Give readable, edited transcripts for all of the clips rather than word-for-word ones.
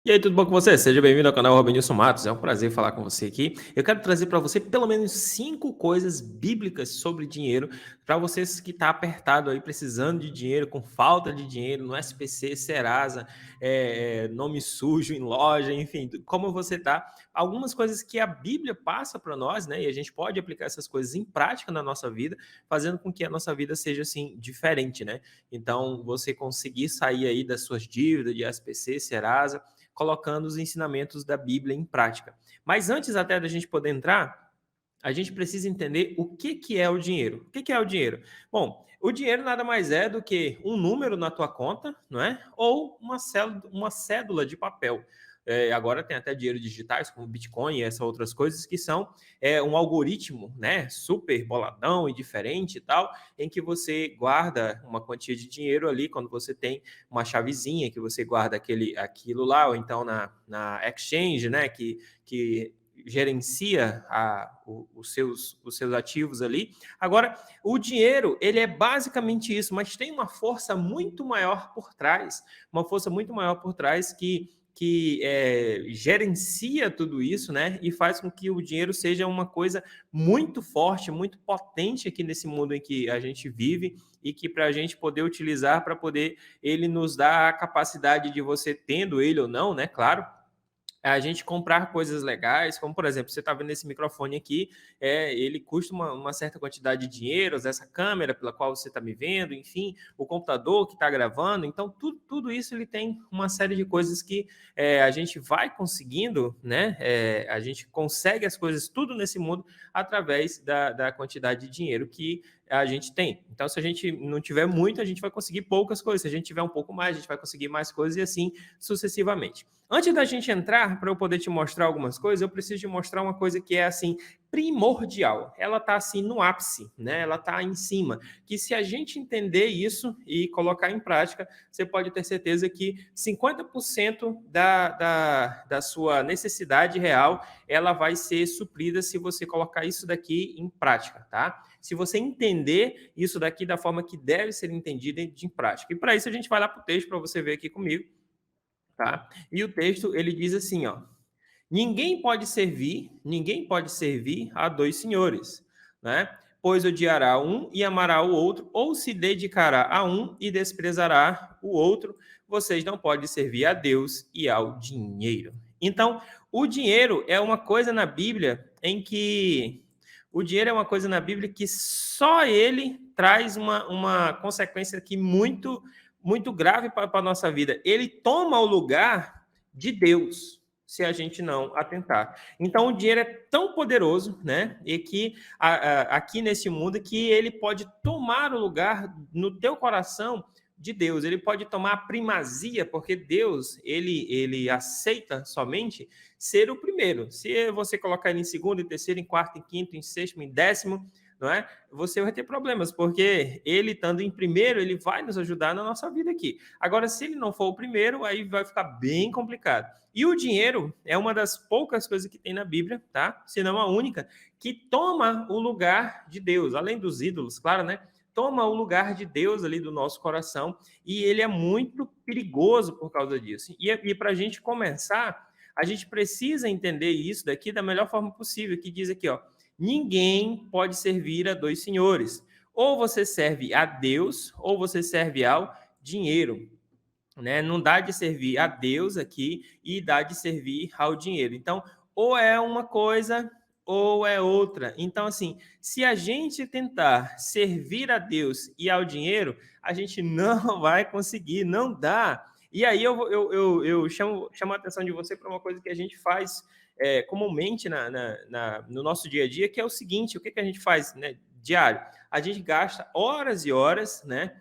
E aí, tudo bom com você? Seja bem-vindo ao canal Robinilson Matos. É um prazer falar com você aqui. Eu quero trazer para você pelo menos 5 coisas bíblicas sobre dinheiro para vocês que está apertado aí, precisando de dinheiro, com falta de dinheiro no SPC, Serasa, nome sujo em loja, enfim, como você tá. Algumas coisas que a Bíblia passa para nós, né? E a gente pode aplicar essas coisas em prática na nossa vida, fazendo com que a nossa vida seja assim diferente, né? Então, você conseguir sair aí das suas dívidas de SPC, Serasa, colocando os ensinamentos da Bíblia em prática. Mas antes até da gente poder entrar, a gente precisa entender o que, que é o dinheiro. O que, que é o dinheiro? Bom, o dinheiro nada mais é do que um número na tua conta, não é? Ou uma cédula de papel. Agora tem até dinheiro digitais, como Bitcoin e essas outras coisas, que são um algoritmo, né, super boladão e diferente e tal, em que você guarda uma quantia de dinheiro ali quando você tem uma chavezinha que você guarda aquilo lá, ou então na exchange, né, que gerencia os seus ativos ali. Agora, o dinheiro, ele é basicamente isso, mas tem uma força muito maior por trás, uma força muito maior por trás que gerencia tudo isso, né? E faz com que o dinheiro seja uma coisa muito forte, muito potente aqui nesse mundo em que a gente vive e que para a gente poder utilizar, para poder ele nos dar a capacidade de você tendo ele ou não, né? Claro, a gente comprar coisas legais, como por exemplo, você está vendo esse microfone aqui, ele custa uma certa quantidade de dinheiro, essa câmera pela qual você está me vendo, enfim, o computador que está gravando, então tudo isso ele tem uma série de coisas que a gente vai conseguindo, né? A gente consegue as coisas tudo nesse mundo através da quantidade de dinheiro que a gente tem. Então, se a gente não tiver muito, a gente vai conseguir poucas coisas. Se a gente tiver um pouco mais, a gente vai conseguir mais coisas e assim sucessivamente. Antes da gente entrar, para eu poder te mostrar algumas coisas, eu preciso te mostrar uma coisa que é assim primordial. Ela está assim no ápice, né? Ela está em cima. Que se a gente entender isso e colocar em prática, você pode ter certeza que 50% da sua necessidade real ela vai ser suprida se você colocar isso daqui em prática, tá? Se você entender isso daqui da forma que deve ser entendida em prática. E para isso a gente vai lá para o texto para você ver aqui comigo. Tá? E o texto ele diz assim, ó: ninguém pode servir a dois senhores, né? Pois odiará um e amará o outro, ou se dedicará a um e desprezará o outro. Vocês não podem servir a Deus e ao dinheiro. Então, o dinheiro é uma coisa na Bíblia em que o dinheiro é uma coisa na Bíblia que só ele traz uma consequência que muito grave para a nossa vida. Ele toma o lugar de Deus, se a gente não atentar. Então, o dinheiro é tão poderoso, né? E que aqui nesse mundo que ele pode tomar o lugar no teu coração de Deus. Ele pode tomar a primazia, porque Deus ele aceita somente ser o primeiro. Se você colocar ele em segundo, em terceiro, em quarto, em quinto, em sexto, em décimo, não é? Você vai ter problemas, porque ele estando em primeiro, ele vai nos ajudar na nossa vida aqui. Agora, se ele não for o primeiro, aí vai ficar bem complicado. E o dinheiro é uma das poucas coisas que tem na Bíblia, tá? Se não a única, que toma o lugar de Deus, além dos ídolos, claro, né? Toma o lugar de Deus ali do nosso coração e ele é muito perigoso por causa disso. E para a gente começar, a gente precisa entender isso daqui da melhor forma possível, que diz aqui, ó: ninguém pode servir a dois senhores. Ou você serve a Deus, ou você serve ao dinheiro, né? Não dá de servir a Deus aqui e dá de servir ao dinheiro. Então, ou é uma coisa ou é outra. Então, assim, se a gente tentar servir a Deus e ao dinheiro, a gente não vai conseguir, não dá. E aí eu chamo a atenção de você para uma coisa que a gente faz comumente no nosso dia a dia, que é o seguinte: o que, que a gente faz, né, diário? A gente gasta horas e horas, né?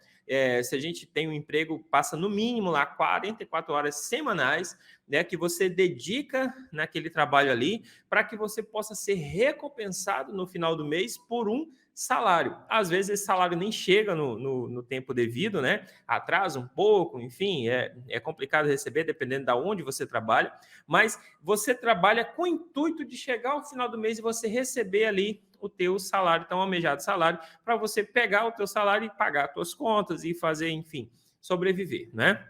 Se a gente tem um emprego, passa no mínimo lá 44 horas semanais, né, que você dedica naquele trabalho ali, para que você possa ser recompensado no final do mês por um salário. Às vezes esse salário nem chega no tempo devido, né? Atrasa um pouco, enfim, é complicado receber, dependendo de onde você trabalha, mas você trabalha com o intuito de chegar ao final do mês e você receber ali o teu salário, tão almejado salário, para você pegar o teu salário e pagar as tuas contas e fazer, enfim, sobreviver, né?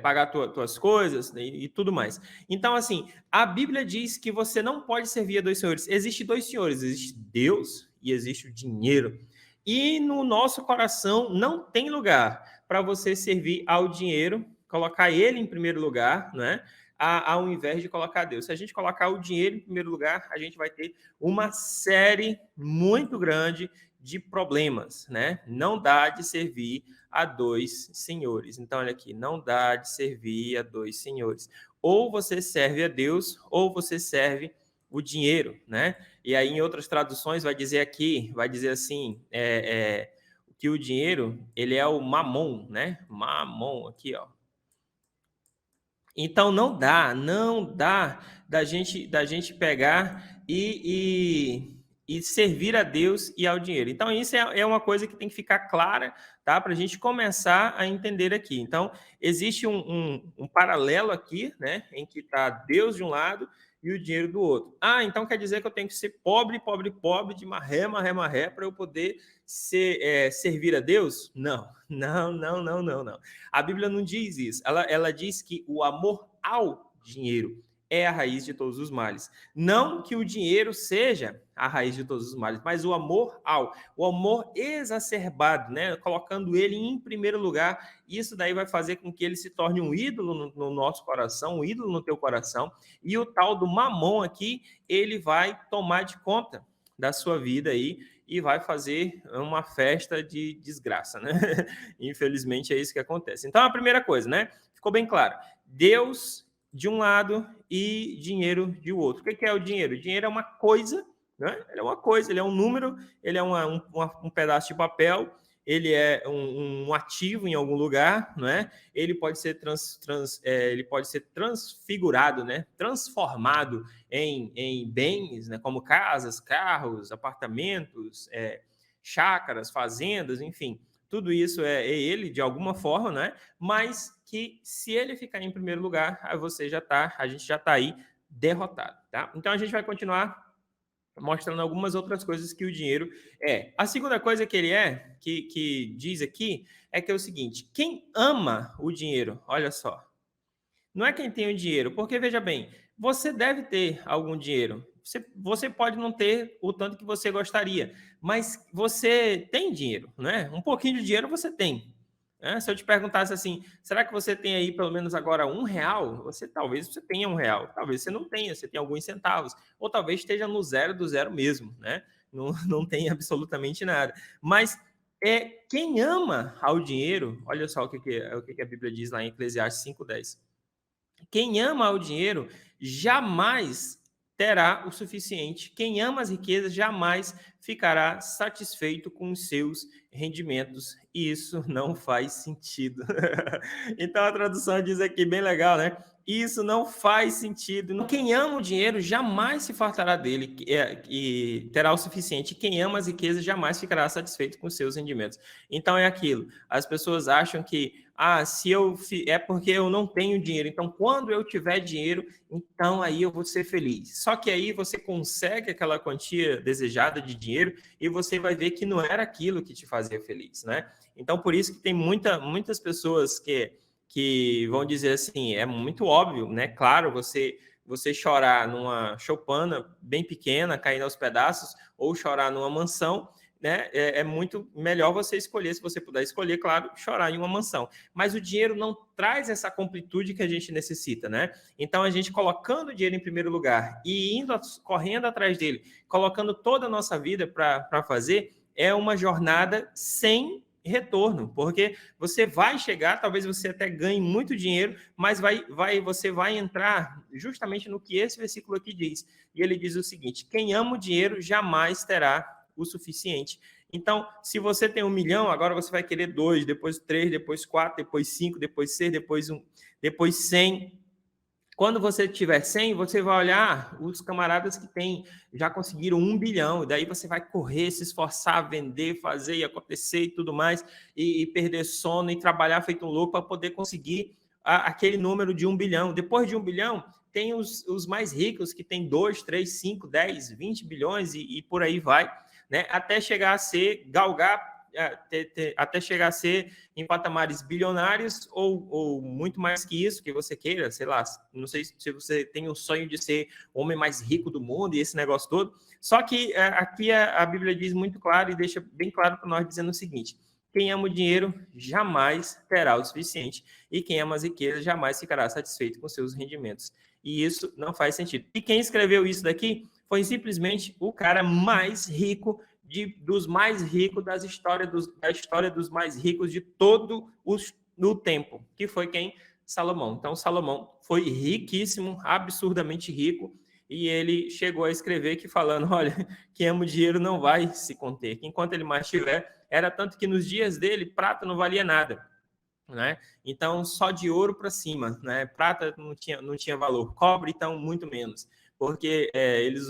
pagar tuas coisas, né, e tudo mais. Então, assim, a Bíblia diz que você não pode servir a dois senhores. Existem dois senhores, existe Deus e existe o dinheiro. E no nosso coração não tem lugar para você servir ao dinheiro, colocar ele em primeiro lugar, né? Ao invés de colocar Deus. Se a gente colocar o dinheiro em primeiro lugar, a gente vai ter uma série muito grande de problemas, né? Não dá de servir a dois senhores. Então, olha aqui, não dá de servir a dois senhores. Ou você serve a Deus, ou você serve o dinheiro, né? E aí, em outras traduções, vai dizer aqui, vai dizer assim, que o dinheiro, ele é o mamon, né? Mamon, aqui, ó. Então, não dá da gente pegar e servir a Deus e ao dinheiro. Então, isso é uma coisa que tem que ficar clara, tá? Para a gente começar a entender aqui. Então, existe um paralelo aqui, né? Em que está Deus de um lado e o dinheiro do outro. Ah, então quer dizer que eu tenho que ser pobre, pobre, pobre, de marré, marré, marré, para eu poder servir a Deus? Não, não, não, não, não, não. A Bíblia não diz isso. Ela diz que o amor ao dinheiro é a raiz de todos os males. Não que o dinheiro seja a raiz de todos os males, mas o amor exacerbado, né? Colocando ele em primeiro lugar. Isso daí vai fazer com que ele se torne um ídolo no nosso coração, um ídolo no teu coração. E o tal do mamon aqui, ele vai tomar de conta da sua vida aí e vai fazer uma festa de desgraça, né? Infelizmente é isso que acontece. Então, a primeira coisa, né? Ficou bem claro. Deus de um lado e dinheiro de outro. O que é o dinheiro? O dinheiro é uma coisa, né? Ele é uma coisa, ele é um número, ele é um pedaço de papel, ele é um ativo em algum lugar, né? Ele pode ser ele pode ser transfigurado, né? Transformado em bens, né? Como casas, carros, apartamentos, chácaras, fazendas, enfim. Tudo isso é ele, de alguma forma, né? Mas que se ele ficar em primeiro lugar, a gente já está aí derrotado, tá? Então a gente vai continuar mostrando algumas outras coisas que o dinheiro é. A segunda coisa que ele que diz aqui, é que é o seguinte: quem ama o dinheiro, olha só, não é quem tem o dinheiro, porque veja bem, você deve ter algum dinheiro. Você pode não ter o tanto que você gostaria, mas você tem dinheiro, né? Um pouquinho de dinheiro você tem. Né? Se eu te perguntasse assim, será que você tem aí pelo menos agora R$ 1? Talvez você tenha R$ 1, talvez você não tenha, você tem alguns centavos, ou talvez esteja no zero do zero mesmo, né? Não tem absolutamente nada. Mas quem ama ao dinheiro, olha só o que a Bíblia diz lá em Eclesiastes 5:10. Quem ama o dinheiro jamais terá o suficiente. Quem ama as riquezas jamais ficará satisfeito com os seus rendimentos. E isso não faz sentido. Então a tradução diz aqui bem legal, né? Isso não faz sentido. Quem ama o dinheiro jamais se fartará dele e terá o suficiente. Quem ama as riquezas jamais ficará satisfeito com os seus rendimentos. Então é aquilo. As pessoas acham que se eu é porque eu não tenho dinheiro. Então, quando eu tiver dinheiro, então aí eu vou ser feliz. Só que aí você consegue aquela quantia desejada de dinheiro e você vai ver que não era aquilo que te fazia feliz, né? Então, por isso que tem muitas pessoas que vão dizer assim, é muito óbvio, né? Claro, você chorar numa choupana bem pequena, caindo aos pedaços, ou chorar numa mansão, né? É muito melhor você escolher, se você puder escolher, claro, chorar em uma mansão. Mas o dinheiro não traz essa completude que a gente necessita, né? Então, a gente colocando o dinheiro em primeiro lugar e correndo atrás dele, colocando toda a nossa vida para fazer, é uma jornada sem retorno, porque você vai chegar, talvez você até ganhe muito dinheiro, mas você vai entrar justamente no que esse versículo aqui diz. E ele diz o seguinte: quem ama o dinheiro jamais terá o suficiente. Então, se você tem 1 milhão, agora você vai querer 2, depois 3, depois 4, depois 5, depois 6, depois 100. Quando você tiver 100, você vai olhar os camaradas que já conseguiram 1 bilhão, e daí você vai correr, se esforçar, vender, fazer e acontecer e tudo mais, e perder sono e trabalhar feito um louco para poder conseguir aquele número de 1 bilhão. Depois de 1 bilhão, tem os mais ricos que tem 2, 3, 5, 10, 20 bilhões e por aí vai, né? Até chegar a galgar até chegar a ser em patamares bilionários ou muito mais que isso, que você queira, sei lá, não sei se você tem o sonho de ser o homem mais rico do mundo e esse negócio todo. Só que aqui a Bíblia diz muito claro e deixa bem claro para nós dizendo o seguinte: quem ama o dinheiro jamais terá o suficiente, e quem ama as riquezas jamais ficará satisfeito com seus rendimentos. E isso não faz sentido. E quem escreveu isso daqui foi simplesmente o cara mais rico dos mais ricos da história dos mais ricos de todo o tempo, que foi quem? Salomão. Então, Salomão foi riquíssimo, absurdamente rico, e ele chegou a escrever que falando, olha, quem ama o dinheiro não vai se conter, que enquanto ele mais tiver, era tanto que nos dias dele, prata não valia nada, né? Então, só de ouro para cima, né? Prata não tinha valor, cobre, então, muito menos, porque eles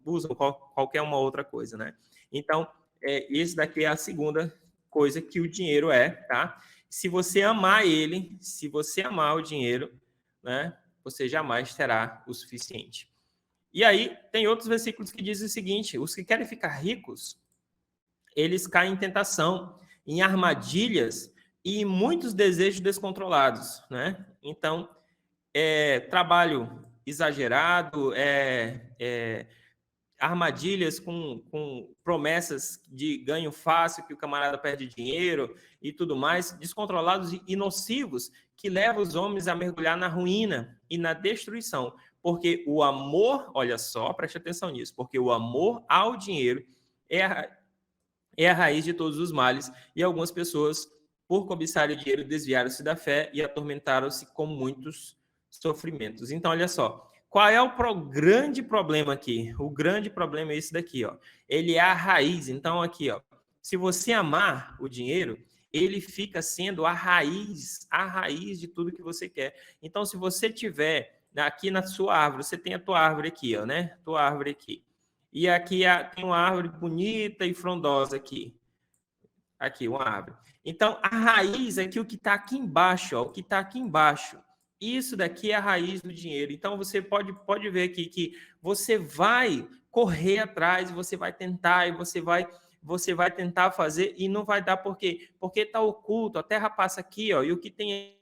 usam qualquer uma outra coisa, né? Então, esse daqui é a segunda coisa que o dinheiro é, tá? Se você amar ele, se você amar o dinheiro, né? Você jamais terá o suficiente. E aí, tem outros versículos que dizem o seguinte: os que querem ficar ricos, eles caem em tentação, em armadilhas e muitos desejos descontrolados, né? Então, trabalho exagerado, armadilhas com promessas de ganho fácil, que o camarada perde dinheiro e tudo mais, descontrolados e nocivos, que levam os homens a mergulhar na ruína e na destruição. Porque o amor, olha só, preste atenção nisso, porque o amor ao dinheiro é a raiz de todos os males, e algumas pessoas, por cobiçar o dinheiro, desviaram-se da fé e atormentaram-se com muitos sofrimentos. Então, olha só, qual é o grande problema aqui? O grande problema é esse daqui, ó. Ele é a raiz. Então, aqui, ó, se você amar o dinheiro, ele fica sendo a raiz de tudo que você quer. Então, se você tiver aqui na sua árvore, você tem a tua árvore aqui, ó, né? Tua árvore aqui. E aqui tem uma árvore bonita e frondosa aqui. Aqui, uma árvore. Então, a raiz é que o que está aqui embaixo, ó, o que está aqui embaixo. Isso daqui é a raiz do dinheiro. Então, você pode ver aqui que você vai correr atrás, você vai tentar e você vai tentar fazer e não vai dar. Por quê? Porque está oculto, a terra passa aqui, ó, e o que tem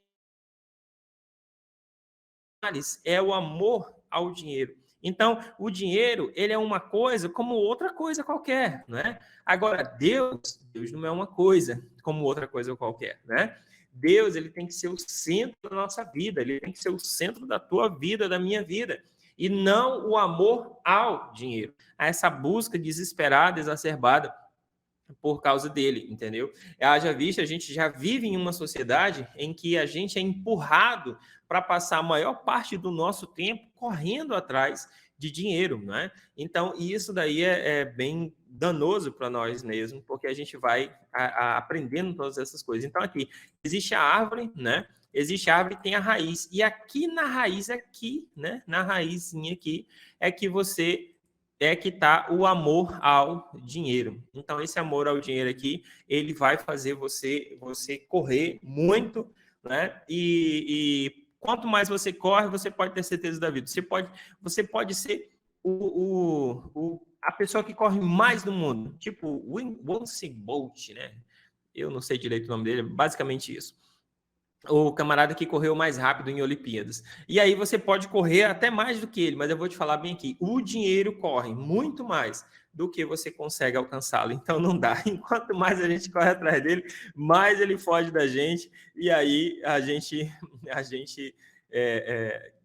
é o amor ao dinheiro. Então, o dinheiro, ele é uma coisa como outra coisa qualquer, né? Agora, Deus não é uma coisa como outra coisa qualquer, né? Deus, ele tem que ser o centro da nossa vida, ele tem que ser o centro da tua vida, da minha vida, e não o amor ao dinheiro. A essa busca desesperada, exacerbada por causa dele, entendeu? Haja vista, a gente já vive em uma sociedade em que a gente é empurrado para passar a maior parte do nosso tempo correndo atrás de dinheiro, né? Então, isso daí é bem danoso para nós mesmo, porque a gente vai aprendendo todas essas coisas. Então, aqui, existe a árvore, né? Existe a árvore e tem a raiz. E aqui na raiz, aqui, né? Na raizinha aqui, é que está o amor ao dinheiro. Então, esse amor ao dinheiro aqui, ele vai fazer você correr muito, né? E quanto mais você corre, você pode ter certeza da vida. Você pode ser a pessoa que corre mais no mundo, tipo o Usain Bolt, né? Eu não sei direito o nome dele, basicamente isso. O camarada que correu mais rápido em Olimpíadas. E aí você pode correr até mais do que ele, mas eu vou te falar bem aqui, o dinheiro corre muito mais do que você consegue alcançá-lo, então não dá. Enquanto mais a gente corre atrás dele, mais ele foge da gente, e aí a gente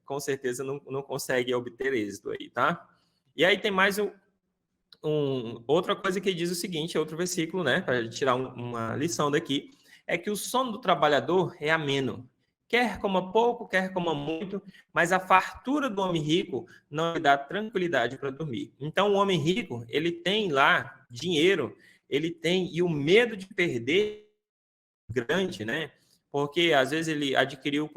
com certeza não consegue obter êxito aí, tá? E aí tem mais outra coisa que diz o seguinte, outro versículo, né, para tirar uma lição daqui, é que o sono do trabalhador é ameno. Quer coma pouco, quer coma muito, mas a fartura do homem rico não lhe dá tranquilidade para dormir. Então, o homem rico, ele tem lá dinheiro, ele tem, e o medo de perder grande, né? Porque às vezes ele adquiriu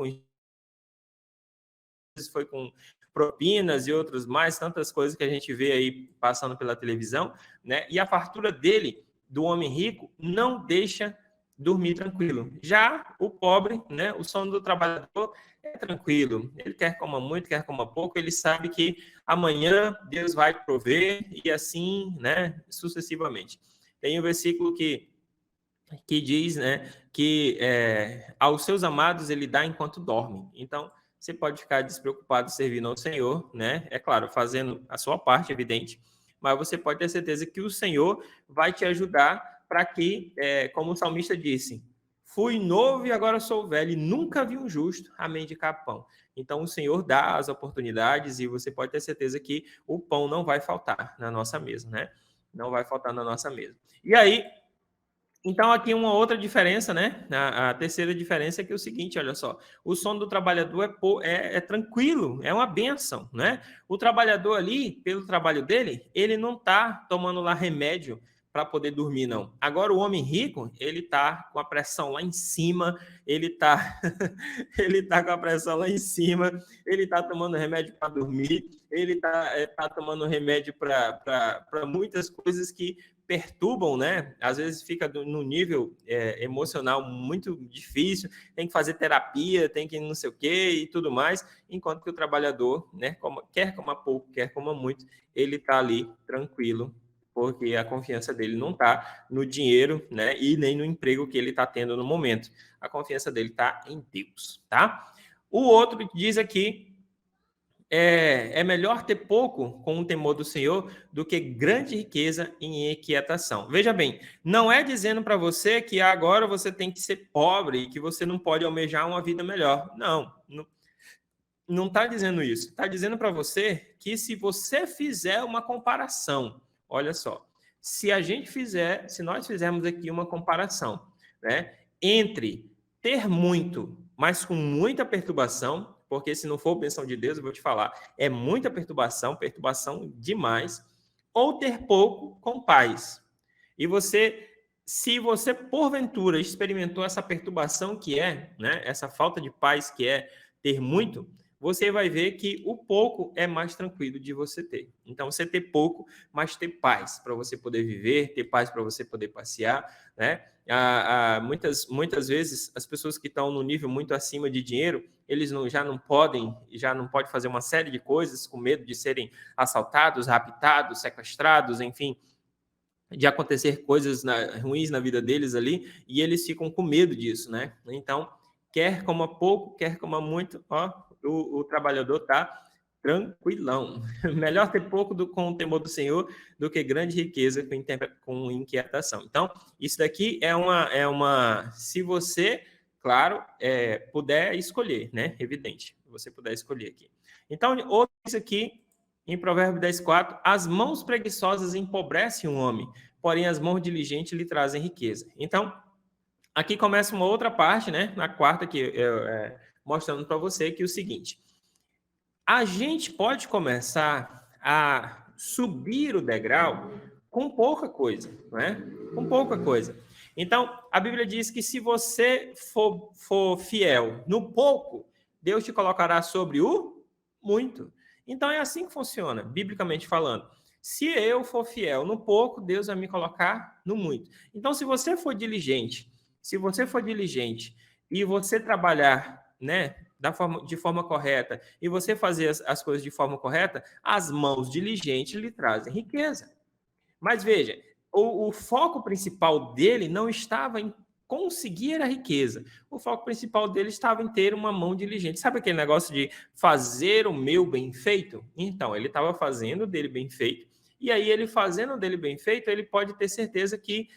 foi com propinas e outros mais, tantas coisas que a gente vê aí passando pela televisão, né? E a fartura dele, do homem rico, não deixa dormir tranquilo. Já o pobre, né? O sono do trabalhador é tranquilo. Ele quer coma muito, quer coma pouco, ele sabe que amanhã Deus vai prover e assim, né? Sucessivamente. Tem um versículo que que diz, né, que aos seus amados ele dá enquanto dorme. Então, você pode ficar despreocupado servindo ao Senhor, né? É claro, fazendo a sua parte, evidente, mas você pode ter certeza que o Senhor vai te ajudar para que, como o salmista disse, fui novo e agora sou velho e nunca vi um justo a mendigar pão. Então, o Senhor dá as oportunidades e você pode ter certeza que o pão não vai faltar na nossa mesa, né? Não vai faltar na nossa mesa. E aí, então, aqui uma outra diferença, né? A terceira diferença é que é o seguinte, olha só, o sono do trabalhador é tranquilo, é uma bênção, né? O trabalhador ali, pelo trabalho dele, ele não está tomando lá remédio para poder dormir, não. Agora, o homem rico, ele está com a pressão lá em cima, ele está ele tá com a pressão lá em cima, ele está tomando remédio para dormir, ele tá tomando remédio para muitas coisas que perturbam, né? Às vezes fica no nível emocional muito difícil, tem que fazer terapia, tem que não sei o quê e tudo mais, enquanto que o trabalhador, né, quer coma pouco, quer coma muito, ele está ali tranquilo, porque a confiança dele não está no dinheiro, né, e nem no emprego que ele está tendo no momento. A confiança dele está em Deus, tá? O outro diz aqui é melhor ter pouco com o temor do Senhor do que grande riqueza em inquietação. Veja bem, não é dizendo para você que agora você tem que ser pobre e que você não pode almejar uma vida melhor. Não está dizendo isso. Está dizendo para você que se você fizer uma comparação, olha só, se nós fizermos aqui uma comparação, né, entre ter muito, mas com muita perturbação, porque se não for bênção de Deus, eu vou te falar, é muita perturbação, perturbação demais, ou ter pouco com paz. E se você porventura experimentou essa perturbação que né, essa falta de paz que é ter muito, você vai ver que o pouco é mais tranquilo de você ter. Então, você ter pouco, mas ter paz para você poder viver, ter paz para você poder passear, né? Muitas vezes, as pessoas que estão no nível muito acima de dinheiro, eles já não podem fazer uma série de coisas com medo de serem assaltados, raptados, sequestrados, enfim, de acontecer coisas ruins na vida deles ali, e eles ficam com medo disso, né? Então, quer coma pouco, quer coma muito, ó, o trabalhador está tranquilão. Melhor ter pouco com o temor do Senhor do que grande riqueza com inquietação. Então, isso daqui se você, claro, puder escolher, né? Evidente, você puder escolher aqui. Então, outro isso aqui, em Provérbios 10:4, as mãos preguiçosas empobrecem um homem, porém as mãos diligentes lhe trazem riqueza. Então, aqui começa uma outra parte, né? Na quarta, que mostrando para você que é o seguinte: a gente pode começar a subir o degrau com pouca coisa, né? Com pouca coisa. Então, a Bíblia diz que se você for fiel no pouco, Deus te colocará sobre o muito. Então, é assim que funciona, biblicamente falando. Se eu for fiel no pouco, Deus vai me colocar no muito. Então, se você for diligente e você trabalhar, né, de forma correta, e você fazer as coisas de forma correta, as mãos diligentes lhe trazem riqueza. Mas veja, o foco principal dele não estava em conseguir a riqueza. O foco principal dele estava em ter uma mão diligente. Sabe aquele negócio de fazer o meu bem feito? Então, ele estava fazendo dele bem feito. E aí, ele fazendo dele bem feito, ele pode ter certeza que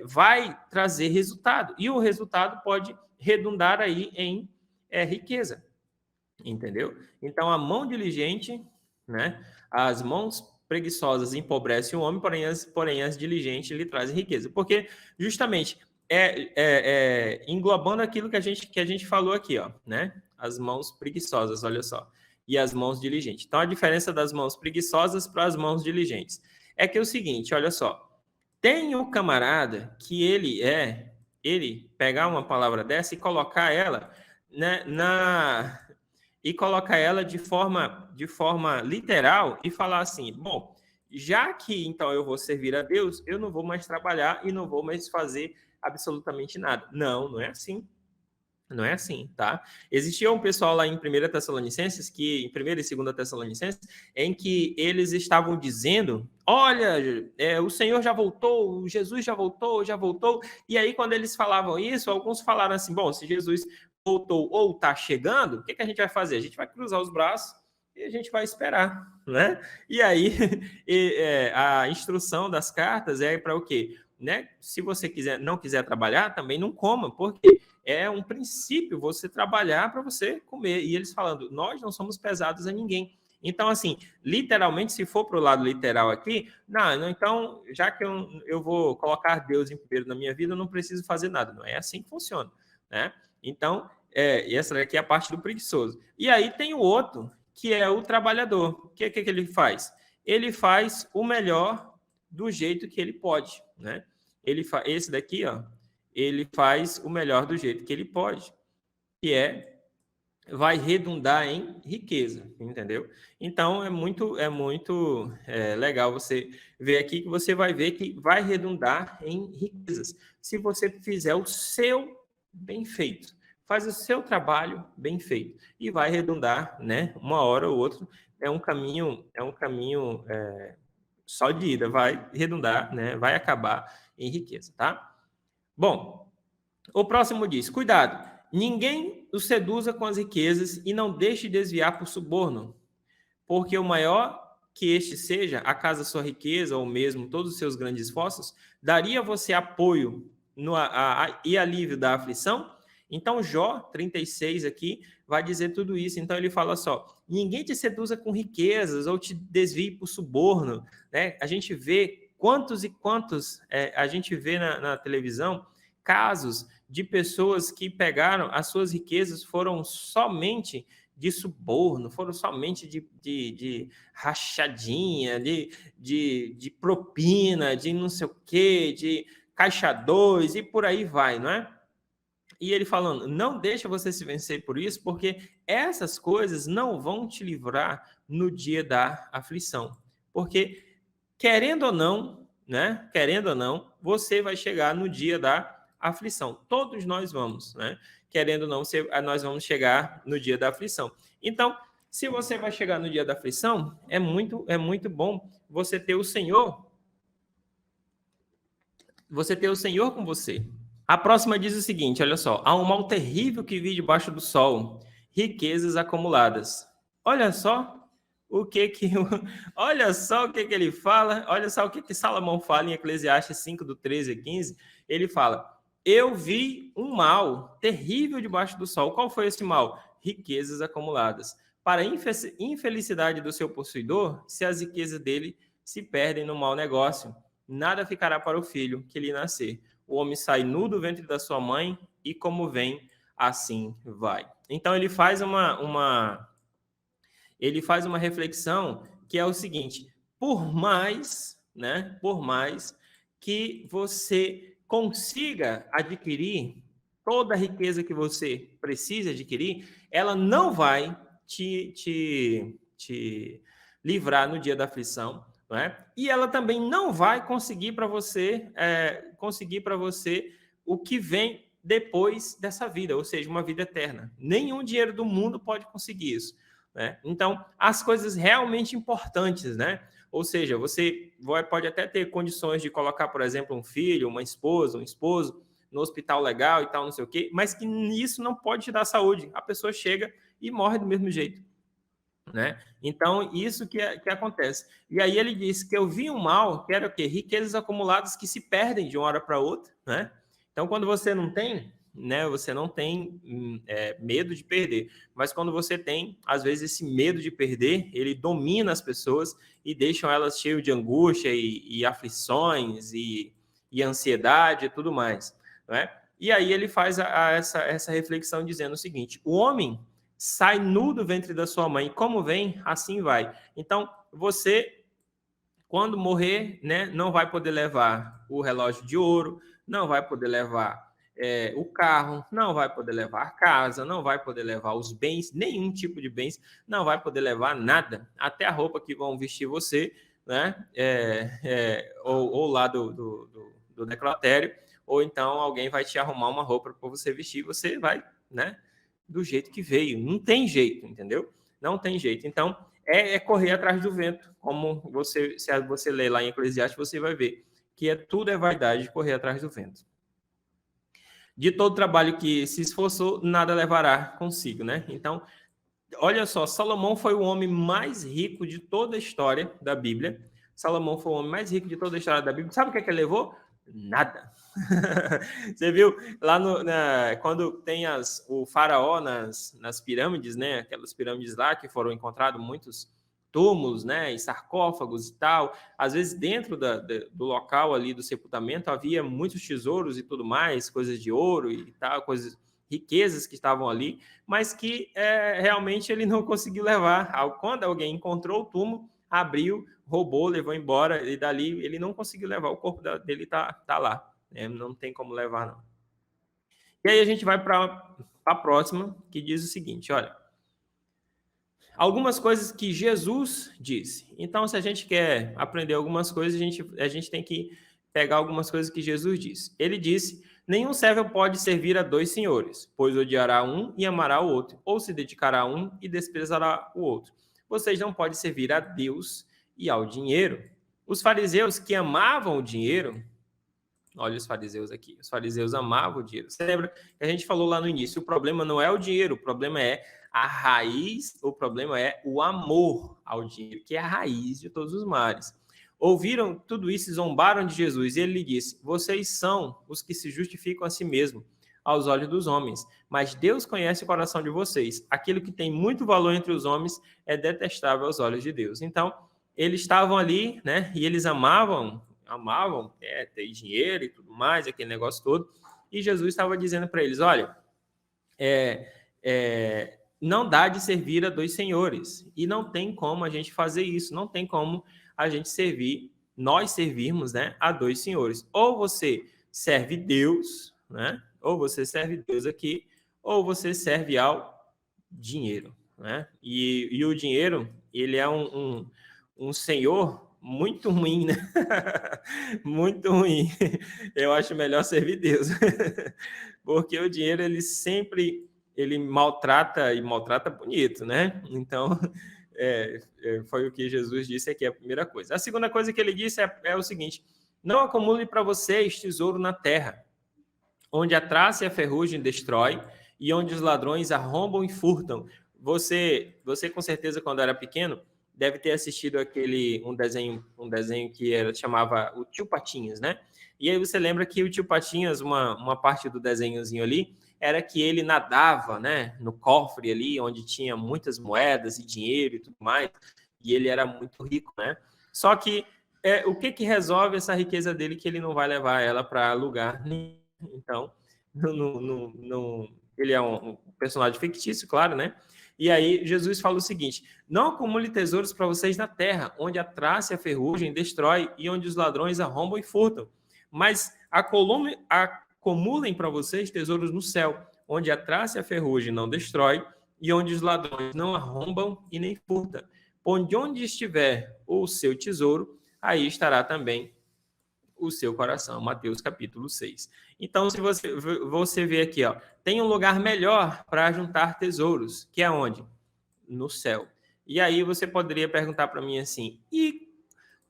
vai trazer resultado. E o resultado pode redundar aí em riqueza. Entendeu? Então, a mão diligente, né? As mãos preguiçosas empobrecem o homem, porém as diligentes lhe trazem riqueza. Porque, justamente, englobando aquilo que a gente falou aqui, ó, né? As mãos preguiçosas, olha só. E as mãos diligentes. Então, a diferença das mãos preguiçosas para as mãos diligentes é que é o seguinte, olha só. Tem o camarada que ele pegar uma palavra dessa e colocar ela, né, e colocar ela de forma literal e falar assim, bom, já que então eu vou servir a Deus, eu não vou mais trabalhar e não vou mais fazer absolutamente nada. Não é assim. Não é assim, tá? Existia um pessoal lá em 1 Tessalonicenses, em 1 e 2 Tessalonicenses, em que eles estavam dizendo, olha, o Senhor já voltou, Jesus já voltou, já voltou. E aí, quando eles falavam isso, alguns falaram assim, bom, se Jesus voltou ou está chegando, o que a gente vai fazer? A gente vai cruzar os braços e a gente vai esperar, né? E aí, a instrução das cartas é para o quê? Né? Se você não quiser trabalhar, também não coma, porque é um princípio você trabalhar para você comer. E eles falando, nós não somos pesados a ninguém. Então, assim, literalmente, se for para o lado literal aqui, não, então, já que eu vou colocar Deus em primeiro na minha vida, eu não preciso fazer nada. Não é assim que funciona, né? Então, essa daqui é a parte do preguiçoso. E aí tem o outro, que é o trabalhador. O que ele faz? Ele faz o melhor do jeito que ele pode, né? Esse daqui, ó, ele faz o melhor do jeito que ele pode, que vai redundar em riqueza, entendeu? Então é muito legal você ver aqui que você vai ver que vai redundar em riquezas se você fizer o seu bem feito, faz o seu trabalho bem feito e vai redundar, né? Uma hora ou outra é um caminho só de ida, vai redundar, né? Vai acabar em riqueza, tá? Bom, o próximo diz: cuidado, ninguém o seduza com as riquezas e não deixe desviar por suborno, porque o maior que este seja, acaso a sua riqueza ou mesmo todos os seus grandes esforços, daria a você apoio e alívio da aflição? Então, Jó 36 aqui vai dizer tudo isso. Então, ele fala só: ninguém te seduza com riquezas ou te desvie por suborno. Né? A gente vê quantos e quantos a gente vê na televisão casos de pessoas que pegaram as suas riquezas foram somente de suborno, foram somente de rachadinha, de propina, de não sei o quê, de caixa 2 e por aí vai, não é? E ele falando, não deixa você se vencer por isso, porque essas coisas não vão te livrar no dia da aflição. Porque, querendo ou não, né? Querendo ou não, você vai chegar no dia da aflição. Todos nós vamos, né? Querendo ou não, nós vamos chegar no dia da aflição. Então, se você vai chegar no dia da aflição, é muito bom você ter o Senhor com você. A próxima diz o seguinte, olha só, há um mal terrível que vi debaixo do sol, riquezas acumuladas. Olha só olha só o que ele fala, olha só o que Salomão fala em Eclesiastes 5, do 13 a 15. Ele fala, eu vi um mal terrível debaixo do sol. Qual foi esse mal? Riquezas acumuladas. Para a infelicidade do seu possuidor, se as riquezas dele se perdem no mau negócio, nada ficará para o filho que lhe nascer. O homem sai nu do ventre da sua mãe e como vem, assim vai. Então ele faz uma reflexão que é o seguinte: por mais, né, por mais que você consiga adquirir toda a riqueza que você precisa adquirir, ela não vai te livrar no dia da aflição, não é? E ela também não vai conseguir para você o que vem depois dessa vida, ou seja, uma vida eterna. Nenhum dinheiro do mundo pode conseguir isso. Né? Então, as coisas realmente importantes, né? Ou seja, você pode até ter condições de colocar, por exemplo, um filho, uma esposa, um esposo no hospital legal e tal, não sei o quê, mas que isso não pode te dar saúde. A pessoa chega e morre do mesmo jeito. Né? Então, isso que acontece. E aí ele disse que eu vi um mal, que era o quê? Riquezas acumuladas que se perdem de uma hora para outra, né? Então, quando você não tem, né, você não tem medo de perder. Mas quando você tem, às vezes, esse medo de perder, ele domina as pessoas e deixam elas cheias de angústia e aflições e ansiedade e tudo mais, né? E aí ele faz essa reflexão dizendo o seguinte, o homem sai nu do ventre da sua mãe, como vem, assim vai. Então, você, quando morrer, né, não vai poder levar o relógio de ouro, não vai poder levar o carro, não vai poder levar a casa, não vai poder levar os bens, nenhum tipo de bens, não vai poder levar nada, até a roupa que vão vestir você, né, ou lá do necrotério, ou então alguém vai te arrumar uma roupa para você vestir, você vai né, do jeito que veio. Não tem jeito, entendeu? Não tem jeito. Então, é correr atrás do vento. Como se você ler lá em Eclesiastes, você vai ver que tudo é vaidade, correr atrás do vento. De todo trabalho que se esforçou, nada levará consigo, né? Então, olha só, Salomão foi o homem mais rico de toda a história da Bíblia. Salomão foi o homem mais rico de toda a história da Bíblia. Sabe o que é que ele levou? Nada. Você viu lá quando tem o faraó nas pirâmides, né? Aquelas pirâmides lá que foram encontrados muitos túmulos, né? E sarcófagos e tal. Às vezes dentro do local ali do sepultamento havia muitos tesouros e tudo mais, coisas de ouro e tal, riquezas que estavam ali, mas que realmente ele não conseguiu levar. Quando alguém encontrou o túmulo, abriu, roubou, levou embora, e dali ele não conseguiu levar, o corpo dele tá lá, né? Não tem como levar, não. E aí a gente vai para a próxima, que diz o seguinte, olha, algumas coisas que Jesus disse. Então, se a gente quer aprender algumas coisas, a gente tem que pegar algumas coisas que Jesus disse. Ele disse, nenhum servo pode servir a dois senhores, pois odiará um e amará o outro, ou se dedicará a um e desprezará o outro. Vocês não podem servir a Deus e ao dinheiro. Os fariseus que amavam o dinheiro, olha os fariseus aqui, os fariseus amavam o dinheiro. Você lembra que a gente falou lá no início, o problema não é o dinheiro, o problema é a raiz, o problema é o amor ao dinheiro, que é a raiz de todos os males. Ouviram tudo isso e zombaram de Jesus, e ele lhe disse, vocês são os que se justificam a si mesmos, aos olhos dos homens, mas Deus conhece o coração de vocês. Aquilo que tem muito valor entre os homens é detestável aos olhos de Deus. Então, eles estavam ali, né, e eles amavam ter dinheiro e tudo mais, aquele negócio todo, e Jesus estava dizendo para eles, olha, não dá de servir a dois senhores, e não tem como a gente fazer isso, não tem como a gente nós servirmos, né, a dois senhores. Ou você serve Deus, né, ou você serve Deus aqui, ou você serve ao dinheiro, né, e o dinheiro, ele é um senhor muito ruim, né? Muito ruim. Eu acho melhor servir Deus. Porque o dinheiro, ele maltrata e maltrata bonito, né? Então, foi o que Jesus disse aqui, a primeira coisa. A segunda coisa que ele disse é o seguinte, não acumule para vocês tesouro na terra, onde a traça e a ferrugem destrói e onde os ladrões arrombam e furtam. Você com certeza, quando era pequeno, deve ter assistido um desenho que chamava o Tio Patinhas, né? E aí você lembra que o Tio Patinhas, uma parte do desenhozinho ali, era que ele nadava, né, no cofre ali, onde tinha muitas moedas e dinheiro e tudo mais, e ele era muito rico, né? Só que o que resolve essa riqueza dele que ele não vai levar ela para lugar nenhum? Então, ele é um personagem fictício, claro, né? E aí Jesus fala o seguinte, não acumule tesouros para vocês na terra, onde a traça e a ferrugem destrói e onde os ladrões arrombam e furtam, mas acumulem para vocês tesouros no céu, onde a traça e a ferrugem não destrói e onde os ladrões não arrombam e nem furtam. Onde estiver o seu tesouro, aí estará também o seu coração. Mateus capítulo 6. Então, se você vê aqui, ó, tem um lugar melhor para juntar tesouros, que é onde? No céu. E aí você poderia perguntar para mim assim, e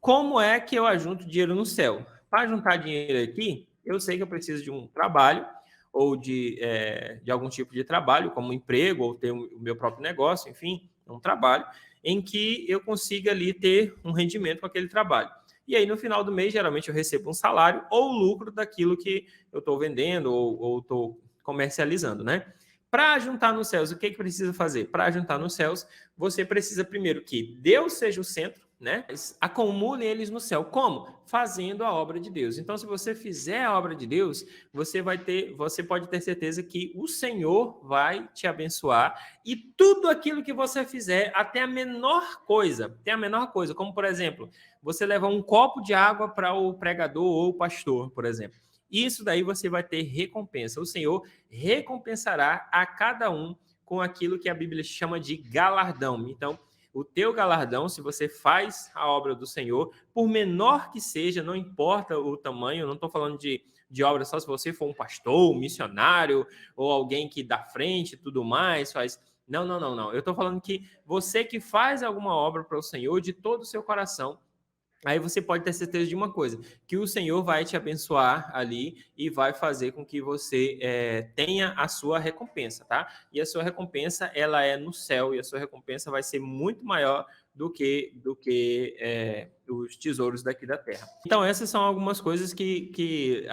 como é que eu ajunto dinheiro no céu? Para juntar dinheiro aqui, eu sei que eu preciso de um trabalho, ou de algum tipo de trabalho, como um emprego, ou ter o meu próprio negócio, enfim, um trabalho, em que eu consiga ali ter um rendimento com aquele trabalho. E aí, no final do mês, geralmente eu recebo um salário ou lucro daquilo que eu estou vendendo ou estou comercializando, né? Para juntar nos céus, o que precisa fazer? Para juntar nos céus, você precisa primeiro que Deus seja o centro, né? Acumule eles no céu. Como? Fazendo a obra de Deus. Então, se você fizer a obra de Deus, você pode ter certeza que o Senhor vai te abençoar e tudo aquilo que você fizer, até a menor coisa, como por exemplo, você levar um copo de água para o pregador ou o pastor, por exemplo. Isso daí você vai ter recompensa. O Senhor recompensará a cada um com aquilo que a Bíblia chama de galardão. Então, o teu galardão, se você faz a obra do Senhor, por menor que seja, não importa o tamanho, eu não estou falando de de obra só se você for um pastor, um missionário, ou alguém que dá frente e tudo mais, faz... Não, não, não, não. Eu estou falando que você que faz alguma obra para o Senhor de todo o seu coração, aí você pode ter certeza de uma coisa, que o Senhor vai te abençoar ali e vai fazer com que você tenha a sua recompensa, tá? E a sua recompensa, ela é no céu, e a sua recompensa vai ser muito maior do que os tesouros daqui da terra. Então, essas são algumas coisas que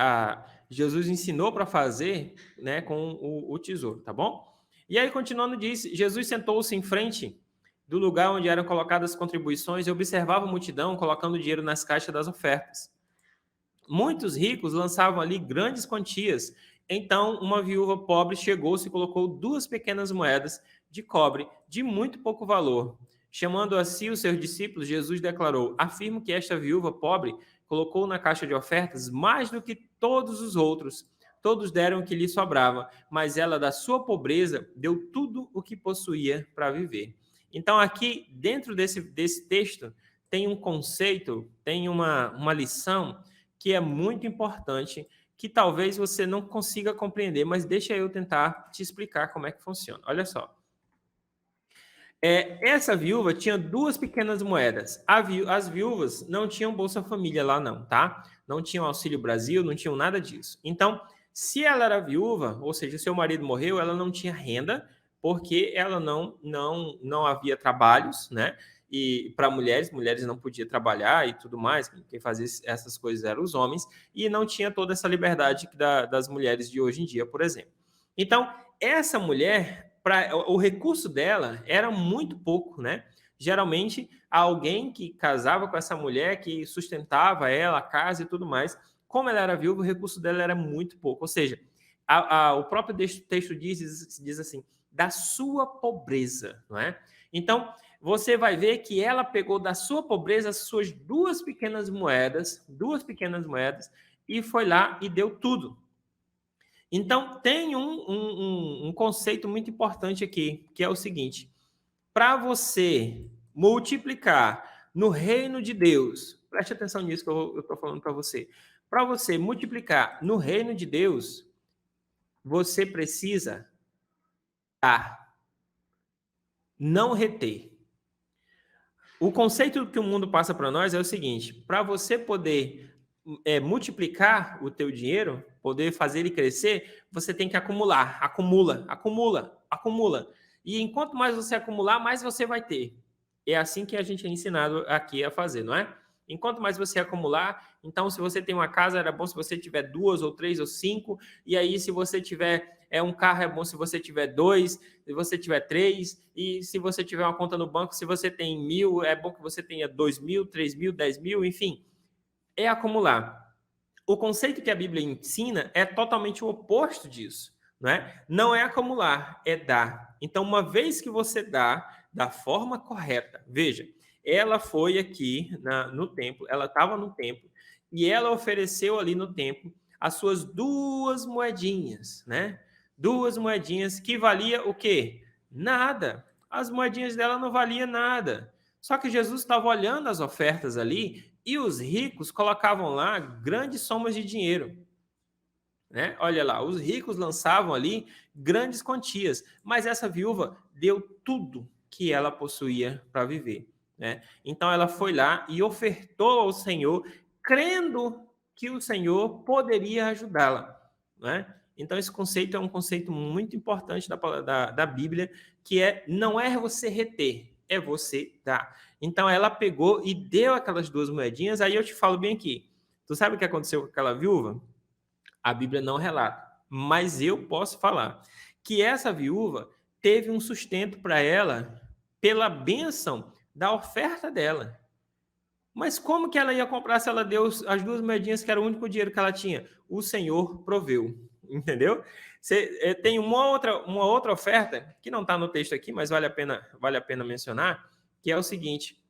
Jesus ensinou para fazer, né, com o tesouro, tá bom? E aí, continuando, diz, Jesus sentou-se em frente do lugar onde eram colocadas as contribuições e observava a multidão colocando dinheiro nas caixas das ofertas. Muitos ricos lançavam ali grandes quantias. Então, uma viúva pobre chegou-se e colocou 2 pequenas moedas de cobre de muito pouco valor. Chamando a si os seus discípulos, Jesus declarou: afirmo que esta viúva pobre colocou na caixa de ofertas mais do que todos os outros. Todos deram o que lhe sobrava, mas ela, da sua pobreza, deu tudo o que possuía para viver. Então, aqui, dentro desse texto, tem um conceito, tem uma lição que é muito importante, que talvez você não consiga compreender, mas deixa eu tentar te explicar como é que funciona. Olha só. Essa viúva tinha 2 pequenas moedas. As viúvas não tinham Bolsa Família lá não, tá? Não tinham Auxílio Brasil, não tinham nada disso. Então, se ela era viúva, ou seja, seu marido morreu, ela não tinha renda, porque ela não havia trabalhos, né? E para mulheres não podia trabalhar e tudo mais, quem fazia essas coisas eram os homens, e não tinha toda essa liberdade das mulheres de hoje em dia, por exemplo. Então, essa mulher, o recurso dela era muito pouco, né? Geralmente, alguém que casava com essa mulher, que sustentava ela, a casa e tudo mais, como ela era viúva, o recurso dela era muito pouco. Ou seja, o próprio texto diz assim, da sua pobreza, não é? Então, você vai ver que ela pegou da sua pobreza as suas 2 pequenas moedas, e foi lá e deu tudo. Então, tem um conceito muito importante aqui, que é o seguinte: para você multiplicar no reino de Deus, preste atenção nisso que eu estou falando para você. Para você multiplicar no reino de Deus, você precisa dar, não reter. O conceito que o mundo passa para nós é o seguinte: para você poder multiplicar o teu dinheiro, poder fazer ele crescer, você tem que acumular, acumula. E enquanto mais você acumular, mais você vai ter. É assim que a gente é ensinado aqui a fazer, não é? Enquanto mais você acumular, então se você tem uma casa, era bom se você tiver 2 ou 3 ou 5, e aí se você tiver um carro, é bom se você tiver 2, se você tiver 3, e se você tiver uma conta no banco, se você tem 1.000, é bom que você tenha 2.000, 3.000, 10.000, enfim. É acumular. O conceito que a Bíblia ensina é totalmente o oposto disso, não é? Não é acumular, é dar. Então, uma vez que você dá da forma correta, veja, ela foi aqui no templo, ela estava no templo, e ela ofereceu ali no templo as suas 2 moedinhas, né? 2 moedinhas que valia o quê? Nada. As moedinhas dela não valiam nada. Só que Jesus estava olhando as ofertas ali e os ricos colocavam lá grandes somas de dinheiro, né? Olha lá, os ricos lançavam ali grandes quantias, mas essa viúva deu tudo que ela possuía para viver, né? Então ela foi lá e ofertou ao Senhor, crendo que o Senhor poderia ajudá-la, né? Então esse conceito é um conceito muito importante da Bíblia, que não é você reter, é você dar. Então ela pegou e deu aquelas 2 moedinhas. Aí eu te falo bem aqui. Tu sabe o que aconteceu com aquela viúva? A Bíblia não relata, mas eu posso falar que essa viúva teve um sustento para ela pela bênção da oferta dela. Mas como que ela ia comprar se ela deu as 2 moedinhas, que era o único dinheiro que ela tinha? O Senhor proveu, entendeu? Tem uma outra oferta, que não está no texto aqui, mas vale a pena mencionar, que é o seguinte: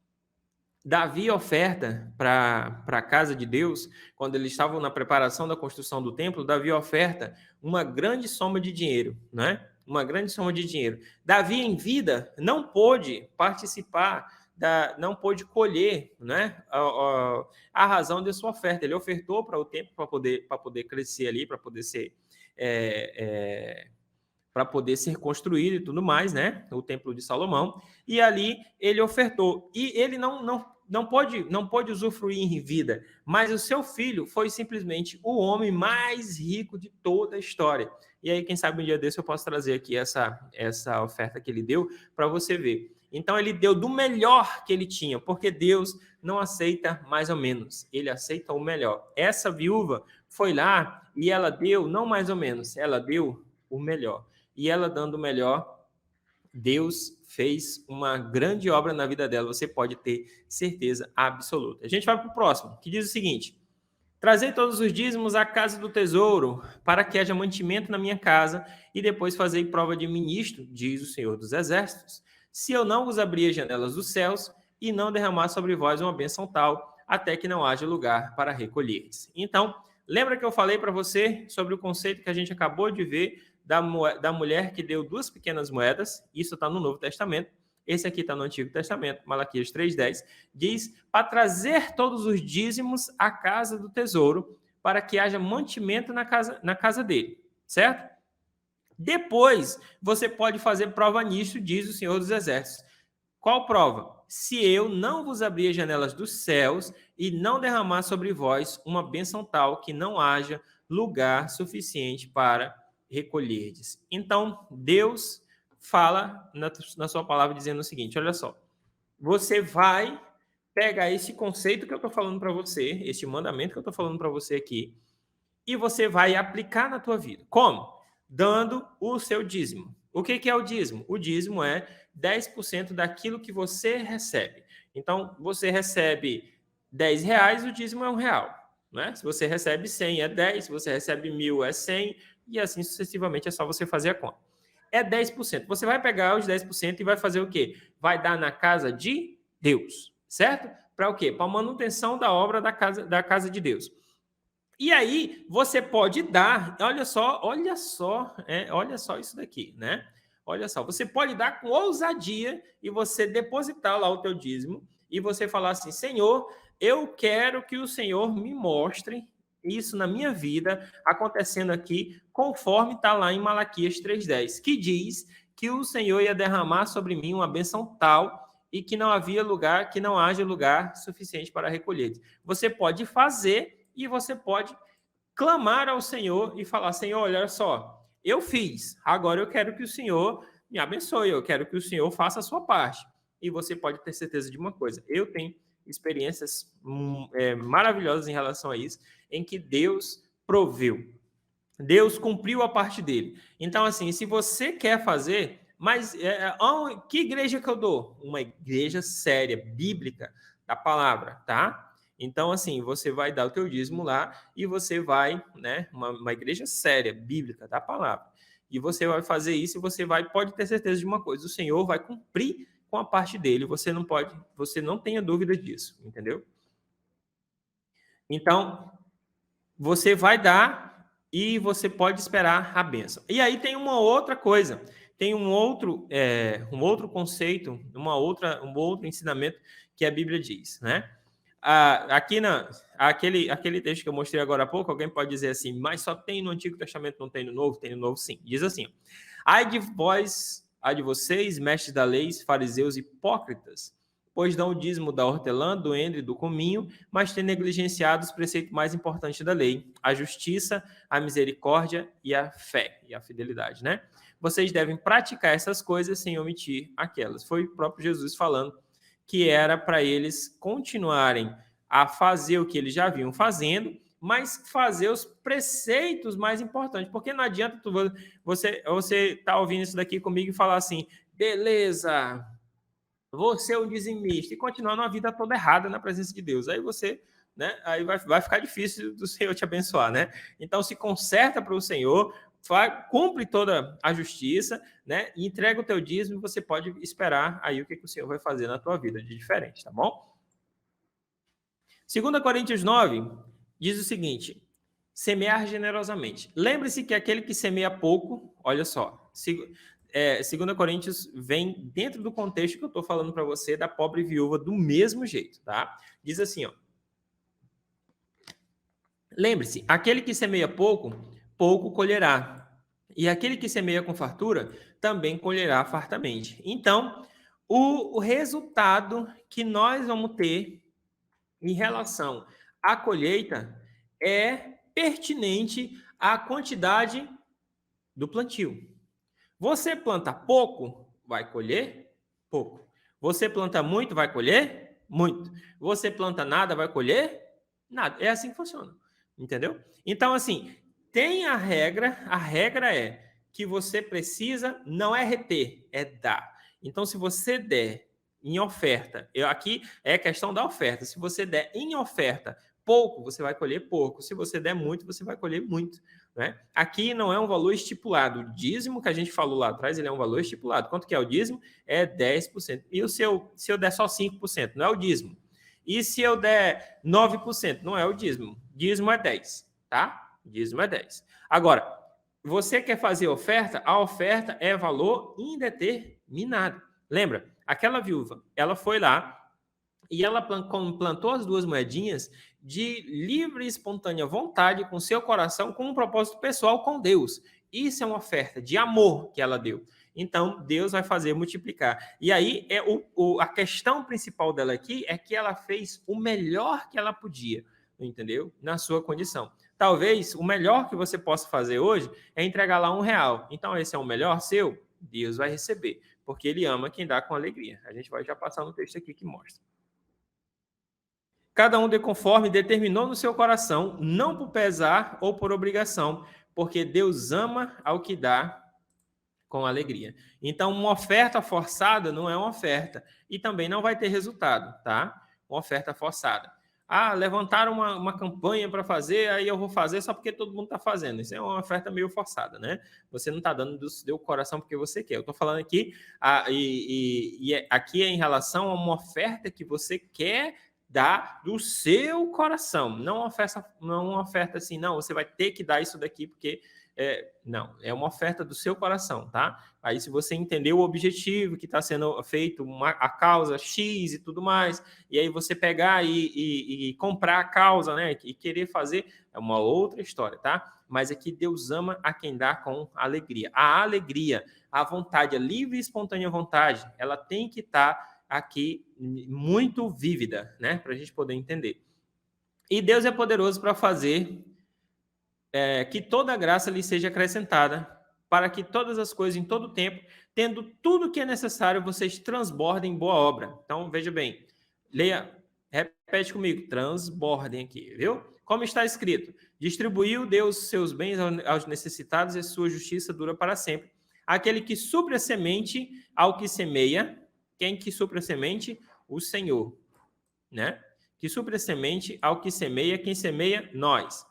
Davi oferta para a casa de Deus, quando eles estavam na preparação da construção do templo, Davi oferta uma grande soma de dinheiro, né? Uma grande soma de dinheiro. Davi, em vida, não pôde participar não pôde colher, né, a razão de sua oferta. Ele ofertou para o templo para poder crescer ali, para poder ser para poder ser construído e tudo mais, né? O Templo de Salomão. E ali ele ofertou. E ele não pode usufruir em vida, mas o seu filho foi simplesmente o homem mais rico de toda a história. E aí, quem sabe um dia desse eu posso trazer aqui essa oferta que ele deu para você ver. Então, ele deu do melhor que ele tinha, porque Deus não aceita mais ou menos, ele aceita o melhor. Essa viúva foi lá e ela deu, não mais ou menos, ela deu o melhor. E ela dando o melhor, Deus fez uma grande obra na vida dela, você pode ter certeza absoluta. A gente vai para o próximo, que diz o seguinte: trazei todos os dízimos à casa do tesouro, para que haja mantimento na minha casa, e depois fazei prova de ministro, diz o Senhor dos Exércitos, se eu não vos abrir as janelas dos céus e não derramar sobre vós uma bênção tal, até que não haja lugar para recolher. Então, lembra que eu falei para você sobre o conceito que a gente acabou de ver da mulher que deu 2 pequenas moedas? Isso está no Novo Testamento. Esse aqui está no Antigo Testamento, Malaquias 3,10, diz para trazer todos os dízimos à casa do tesouro, para que haja mantimento na casa dele, certo? Depois, você pode fazer prova nisto, diz o Senhor dos Exércitos. Qual prova? Se eu não vos abrir as janelas dos céus e não derramar sobre vós uma bênção tal que não haja lugar suficiente para recolherdes. Então, Deus fala na sua palavra dizendo o seguinte, olha só, você vai pegar esse conceito que eu estou falando para você, esse mandamento que eu estou falando para você aqui, e você vai aplicar na tua vida. Como? Dando o seu dízimo. O que é o dízimo? O dízimo é 10% daquilo que você recebe. Então, você recebe R$10, o dízimo é R$1. Né? Se você recebe 100, é 10. Se você recebe 1.000, é 100. E assim sucessivamente, é só você fazer a conta. É 10%. Você vai pegar os 10% e vai fazer o quê? Vai dar na casa de Deus, certo? Para o quê? Para a manutenção da obra da casa de Deus. E aí, você pode dar, olha só isso daqui, né? Olha só, você pode dar com ousadia e você depositar lá o teu dízimo e você falar assim, Senhor, eu quero que o Senhor me mostre isso na minha vida, acontecendo aqui, conforme está lá em Malaquias 3,10, que diz que o Senhor ia derramar sobre mim uma bênção tal e que não haja lugar suficiente para recolher. Você pode fazer e você pode clamar ao Senhor e falar, Senhor, olha só, eu fiz, agora eu quero que o Senhor me abençoe, eu quero que o Senhor faça a sua parte. E você pode ter certeza de uma coisa, eu tenho experiências maravilhosas em relação a isso, em que Deus proveu, Deus cumpriu a parte dele. Então, assim, se você quer fazer, mas que igreja que eu dou? Uma igreja séria, bíblica, da palavra, tá? Então, assim, você vai dar o teu dízimo lá e você vai, né, uma igreja séria, bíblica, da palavra. E você vai fazer isso e pode ter certeza de uma coisa, o Senhor vai cumprir com a parte dele, você não tenha dúvida disso, entendeu? Então, você vai dar e você pode esperar a bênção. E aí tem uma outra coisa, tem um outro conceito, um outro ensinamento que a Bíblia diz, né? Aquele texto que eu mostrei agora há pouco, alguém pode dizer assim, mas só tem no Antigo Testamento, não tem no Novo? Tem no Novo, sim. Diz assim, ai de vocês, mestres da lei, fariseus hipócritas, pois dão o dízimo da hortelã, do endro e do cominho, mas têm negligenciado os preceitos mais importantes da lei, a justiça, a misericórdia e a fé, e a fidelidade, né? Vocês devem praticar essas coisas sem omitir aquelas. Foi o próprio Jesus falando que era para eles continuarem a fazer o que eles já vinham fazendo, mas fazer os preceitos mais importantes, porque não adianta você tá ouvindo isso daqui comigo e falar assim, beleza, você é um dizimista, e continuar numa vida toda errada na presença de Deus. Aí você, né, aí vai ficar difícil do Senhor te abençoar, né? Então se conserta para o Senhor, cumpre toda a justiça, né? E entrega o teu dízimo, você pode esperar aí o que o Senhor vai fazer na tua vida de diferente, tá bom? 2 Coríntios 9 diz o seguinte, semear generosamente. Lembre-se que aquele que semeia pouco, olha só, 2 Coríntios vem dentro do contexto que eu estou falando para você da pobre viúva do mesmo jeito, tá? Diz assim, ó. Lembre-se, aquele que semeia pouco, pouco colherá. E aquele que semeia com fartura, também colherá fartamente. Então, o resultado que nós vamos ter em relação à colheita é pertinente à quantidade do plantio. Você planta pouco, vai colher pouco. Você planta muito, vai colher muito. Você planta nada, vai colher nada. É assim que funciona. Entendeu? Então, assim, tem a regra é que você precisa, não é reter, é dar. Então, se você der em oferta, aqui é questão da oferta. Se você der em oferta pouco, você vai colher pouco. Se você der muito, você vai colher muito. Né? Aqui não é um valor estipulado. O dízimo que a gente falou lá atrás, ele é um valor estipulado. Quanto que é o dízimo? É 10%. E se eu der só 5%, não é o dízimo. E se eu der 9%, não é o dízimo. Dízimo é 10, tá? Dízimo é 10. Agora, você quer fazer oferta? A oferta é valor indeterminado. Lembra? Aquela viúva, ela foi lá e ela plantou as 2 moedinhas de livre e espontânea vontade, com seu coração, com um propósito pessoal com Deus. Isso é uma oferta de amor que ela deu. Então, Deus vai fazer multiplicar. E aí, a questão principal dela aqui é que ela fez o melhor que ela podia, entendeu? Na sua condição. Talvez o melhor que você possa fazer hoje é entregar lá R$1. Então, esse é o melhor seu? Deus vai receber, porque Ele ama quem dá com alegria. A gente vai já passar no texto aqui que mostra. Cada um dê conforme determinou no seu coração, não por pesar ou por obrigação, porque Deus ama ao que dá com alegria. Então, uma oferta forçada não é uma oferta e também não vai ter resultado, tá? Uma oferta forçada. Ah, levantaram uma campanha para fazer, aí eu vou fazer só porque todo mundo está fazendo. Isso é uma oferta meio forçada, né? Você não está dando do seu coração porque você quer. Eu estou falando aqui, aqui é em relação a uma oferta que você quer dar do seu coração. Não uma oferta assim, não, você vai ter que dar isso daqui porque não, é uma oferta do seu coração, tá? Aí, se você entender o objetivo que está sendo feito, a causa X e tudo mais, e aí você pegar e comprar a causa, né? E querer fazer, é uma outra história, tá? Mas é que Deus ama a quem dá com alegria. A alegria, a vontade, a livre e espontânea vontade, ela tem que estar aqui muito vívida, né? Para a gente poder entender. E Deus é poderoso para fazer que toda a graça lhe seja acrescentada, para que todas as coisas em todo tempo, tendo tudo o que é necessário, vocês transbordem em boa obra. Então, veja bem, leia, repete comigo, transbordem aqui, viu? Como está escrito, distribuiu Deus seus bens aos necessitados e a sua justiça dura para sempre. Aquele que supre a semente ao que semeia, quem que supre a semente? O Senhor, né? Que supre a semente ao que semeia, quem semeia? Nós.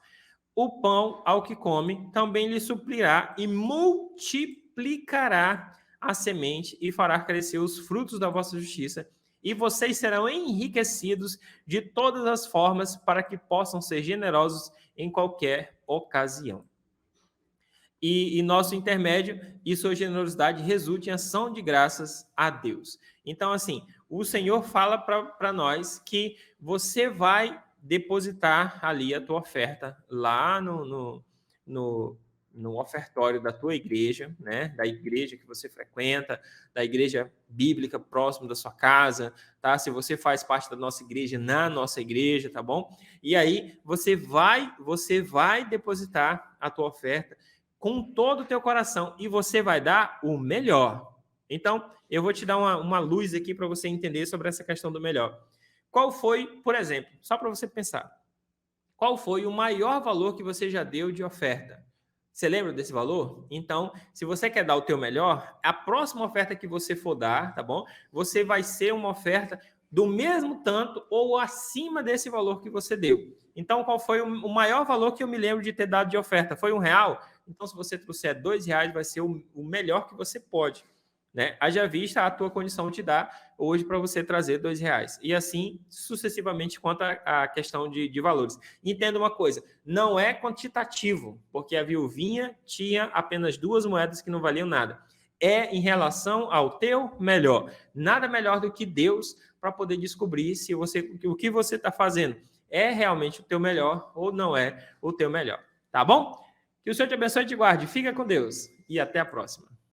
O pão ao que come também lhe suprirá e multiplicará a semente e fará crescer os frutos da vossa justiça, e vocês serão enriquecidos de todas as formas para que possam ser generosos em qualquer ocasião. E nosso intermédio e sua generosidade resulte em ação de graças a Deus. Então, assim, o Senhor fala para nós que você vai depositar ali a tua oferta lá no ofertório da tua igreja, né? Da igreja que você frequenta, da igreja bíblica próximo da sua casa, tá? Se você faz parte da nossa igreja, na nossa igreja, tá bom? E aí você vai depositar a tua oferta com todo o teu coração e você vai dar o melhor. Então, eu vou te dar uma luz aqui para você entender sobre essa questão do melhor. Qual foi, por exemplo, só para você pensar, qual foi o maior valor que você já deu de oferta? Você lembra desse valor? Então, se você quer dar o teu melhor, a próxima oferta que você for dar, tá bom? Você vai ser uma oferta do mesmo tanto ou acima desse valor que você deu. Então, qual foi o maior valor que eu me lembro de ter dado de oferta? Foi R$1? Então, se você trouxer R$2, vai ser o melhor que você pode. Né? Haja vista a tua condição te dá hoje para você trazer R$2. E assim, sucessivamente, quanto à questão de valores. Entenda uma coisa, não é quantitativo, porque a viuvinha tinha apenas 2 moedas que não valiam nada. é em relação ao teu melhor. Nada melhor do que Deus para poder descobrir se o que você está fazendo é realmente o teu melhor ou não é o teu melhor. Tá bom? Que o Senhor te abençoe e te guarde. Fica com Deus e até a próxima.